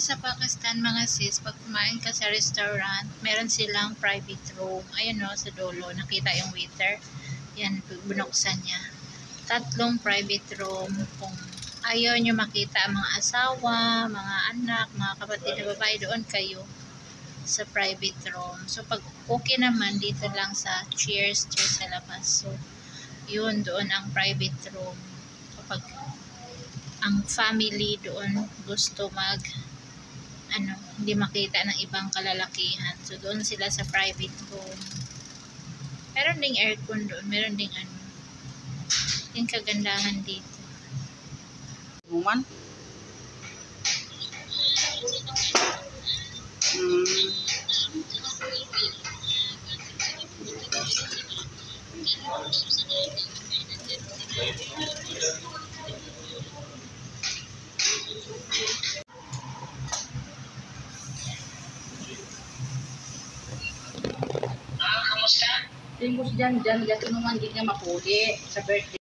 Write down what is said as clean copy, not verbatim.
sa Pakistan mga sis, pag kumain ka sa restaurant, meron silang private room. Ayan o, sa dulo, nakita yung waiter. Yan, binuksan niya. 3 private room. Kung ayaw nyo makita ang mga asawa, mga anak, mga kapatid na babae, doon kayo sa private room. So, pag okay naman, dito lang sa chairs sa labas. So, yun, doon ang private room. Kapag ang family doon gusto hindi makita ng ibang kalalakihan. So, doon sila sa private room. Meron ding aircon doon. Meron ding yung kagandahan dito. Buman? Kamusta? Tingos dyan, kasi naman hindi niya mapuli sa birthday.